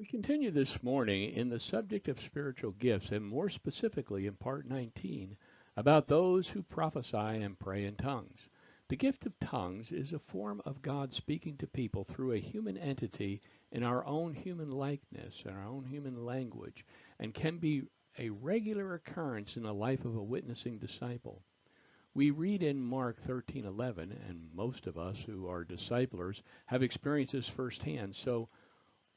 We continue this morning in the subject of spiritual gifts, and more specifically in part 19, about those who prophesy and pray in tongues. The gift of tongues is a form of God speaking to people through a human entity in our own human likeness, in our own human language, and can be a regular occurrence in the life of a witnessing disciple. We read in Mark 13:11, and most of us who are disciplers have experienced this firsthand. So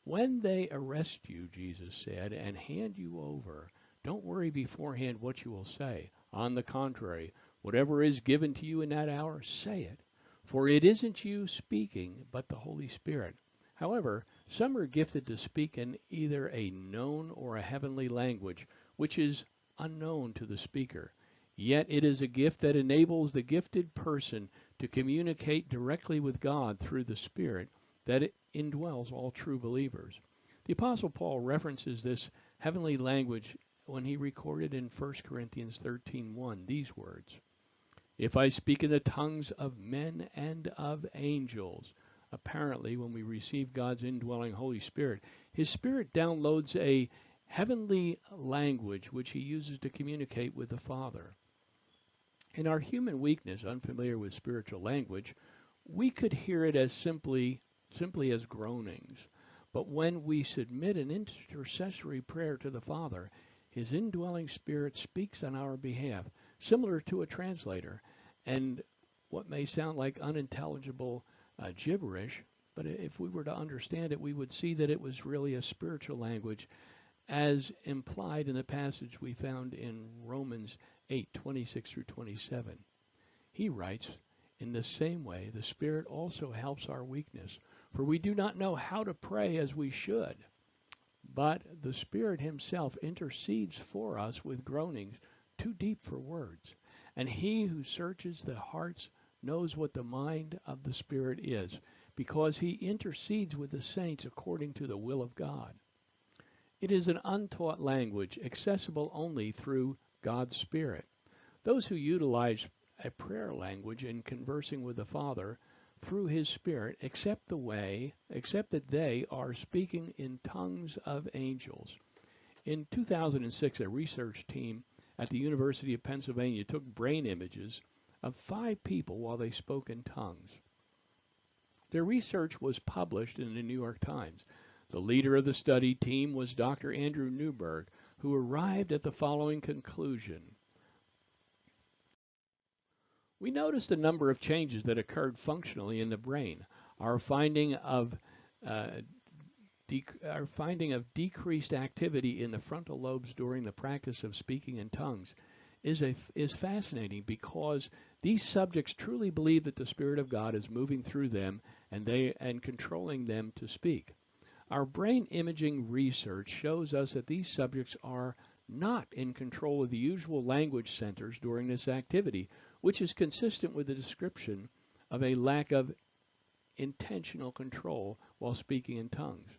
when they arrest you, Jesus said, and hand you over, don't worry beforehand what you will say. On the contrary, whatever is given to you in that hour, say it. For it isn't you speaking, but the Holy Spirit. However, some are gifted to speak in either a known or a heavenly language, which is unknown to the speaker. Yet it is a gift that enables the gifted person to communicate directly with God through the Spirit that it indwells all true believers. The Apostle Paul references this heavenly language when he recorded in 1 Corinthians 13:1 these words, "If I speak in the tongues of men and of angels." Apparently, when we receive God's indwelling Holy Spirit, His Spirit downloads a heavenly language which He uses to communicate with the Father. In our human weakness, unfamiliar with spiritual language, we could hear it as simply as groanings. But when we submit an intercessory prayer to the Father, His indwelling Spirit speaks on our behalf, similar to a translator, and what may sound like unintelligible gibberish, but if we were to understand it, we would see that it was really a spiritual language, as implied in the passage we found in Romans 8:26 through 27. He writes, "In the same way, the Spirit also helps our weakness, for we do not know how to pray as we should. But the Spirit Himself intercedes for us with groanings too deep for words. And He who searches the hearts knows what the mind of the Spirit is, because He intercedes with the saints according to the will of God." It is an untaught language, accessible only through God's Spirit. Those who utilize a prayer language in conversing with the Father through His Spirit accept that they are speaking in tongues of angels. In 2006, a research team at the University of Pennsylvania took brain images of 5 people while they spoke in tongues. Their research was published in the New York Times. The leader of the study team was Dr. Andrew Newberg, who arrived at the following conclusion. We noticed a number of changes that occurred functionally in the brain. Our finding of decreased activity in the frontal lobes during the practice of speaking in tongues is fascinating, because these subjects truly believe that the Spirit of God is moving through them and controlling them to speak. Our brain imaging research shows us that these subjects are not in control of the usual language centers during this activity, which is consistent with the description of a lack of intentional control while speaking in tongues.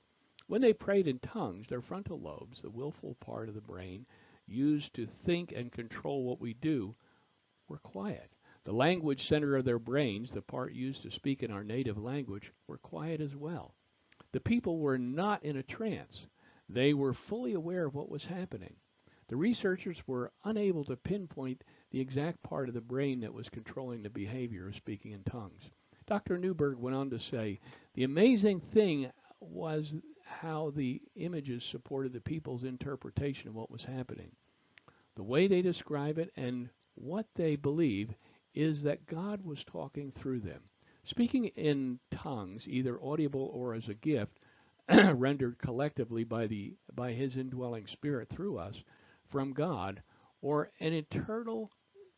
When they prayed in tongues, their frontal lobes, the willful part of the brain used to think and control what we do, were quiet. The language center of their brains, the part used to speak in our native language, were quiet as well. The people were not in a trance. They were fully aware of what was happening. The researchers were unable to pinpoint the exact part of the brain that was controlling the behavior of speaking in tongues. Dr. Newberg went on to say, "The amazing thing was how the images supported the people's interpretation of what was happening. The way they describe it and what they believe is that God was talking through them. Speaking in tongues, either audible or as a gift, rendered collectively by His indwelling Spirit through us from God, or an internal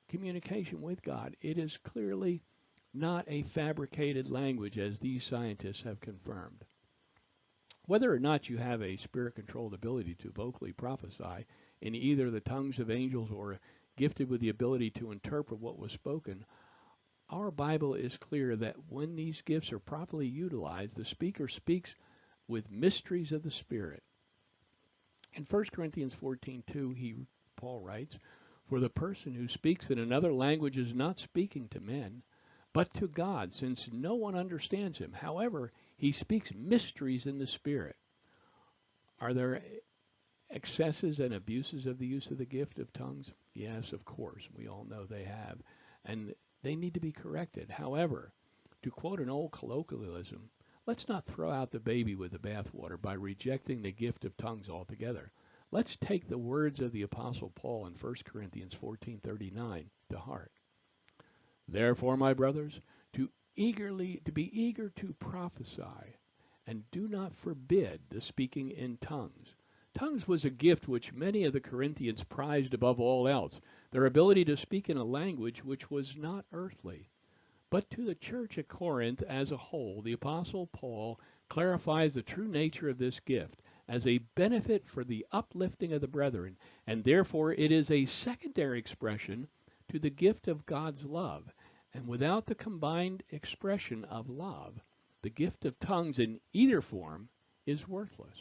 communication with God, it is clearly not a fabricated language, as these scientists have confirmed. Whether or not you have a Spirit-controlled ability to vocally prophesy in either the tongues of angels or gifted with the ability to interpret what was spoken, our Bible is clear that when these gifts are properly utilized, the speaker speaks with mysteries of the Spirit. In 1 Corinthians 14:2, Paul writes, "For the person who speaks in another language is not speaking to men, but to God, since no one understands him. However, he speaks mysteries in the Spirit." Are there excesses and abuses of the use of the gift of tongues? Yes, of course. We all know they have. And they need to be corrected. However, to quote an old colloquialism, let's not throw out the baby with the bathwater by rejecting the gift of tongues altogether. Let's take the words of the Apostle Paul in 1 Corinthians 14:39 to heart. Therefore, my brothers, to be eager to prophesy, and do not forbid the speaking in tongues. Tongues was a gift which many of the Corinthians prized above all else, their ability to speak in a language which was not earthly. But to the church at Corinth as a whole, the Apostle Paul clarifies the true nature of this gift as a benefit for the uplifting of the brethren, and therefore it is a secondary expression to the gift of God's love. And without the combined expression of love, the gift of tongues in either form is worthless.